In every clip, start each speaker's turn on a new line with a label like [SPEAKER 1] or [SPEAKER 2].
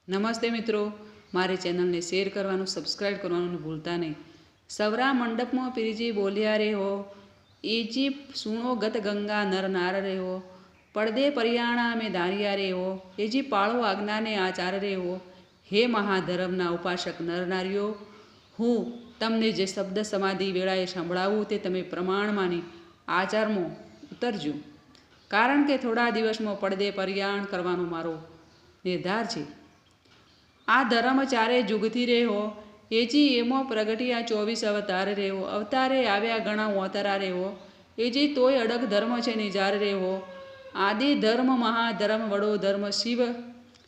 [SPEAKER 1] નમસ્તે મિત્રો, મારી ચેનલને શેર કરવાનું, સબસ્ક્રાઈબ કરવાનું ભૂલતા નહીં. સવરા મંડપમાં પીરજી બોલ્યા રે હો, એજી સુણો ગત ગંગા નર નાર રે હો, પડદે પરિયાણા મેં ધાર્યા રે હો, એજી પાળો આજ્ઞાને આચાર રે હો. હે મહાધર્મના ઉપાસક નર નારીઓ, હું તમને જે શબ્દ સમાધિ વેળાએ સંભળાવું તે તમે પ્રમાણ માની આચારમાં ઉતરજો, કારણ કે થોડા દિવસમાં પડદે પરિયાણ કરવાનો મારો નિર્ધાર છે. આ ધર્મ ચારે જુગથી રેહો, એજી એમો પ્રગટિયા 24 અવતાર રેહો, અવતારે આવ્યા ઘણા ઓતરા રેહો, એજી તોય અડગ ધર્મ છે નિજાર રેહો. આદિ ધર્મ મહાધર્મ વડો ધર્મ શિવ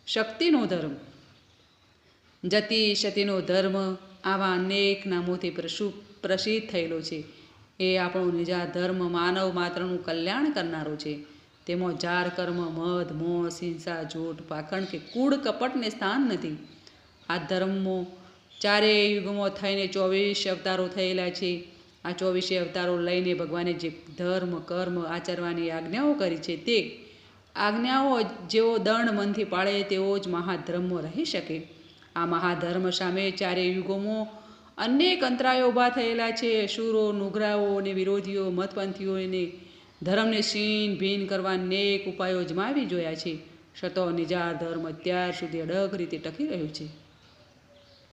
[SPEAKER 1] શક્તિનો ધર્મ, જતી સતીનો ધર્મ, આવા અનેક નામોથી પ્રસિદ્ધ થયેલો છે. એ આપણો નિજા ધર્મ માનવ માત્રનું કલ્યાણ કરનારો છે. તેમાં જાર કર્મ, મદ, મોહ, હિંસા, જૂઠ, પાખંડ કે કૂડ કપટને સ્થાન નથી. આ ધર્મો ચારેય યુગમાં થઈને 24 અવતારો થયેલા છે. આ 24 અવતારો લઈને ભગવાને જે ધર્મ કર્મ આચરવાની આજ્ઞાઓ કરી છે, તે આજ્ઞાઓ જેઓ દંડ મનથી પાળે તેઓ જ મહાધર્મમાં રહી શકે. આ મહાધર્મ સામે ચારેય યુગોમાં અનેક અંતરાયો ઊભા થયેલા છે. અસુરો, નુગ્રાઓ અને વિરોધીઓ મતપંથીઓને ધર્મને છીન ભીન કરવા અનેક ઉપાયો અજમાવી જોયા છે, છતાં નિજા ધર્મ અત્યાર સુધી અડગ રીતે ટકી રહ્યો છે.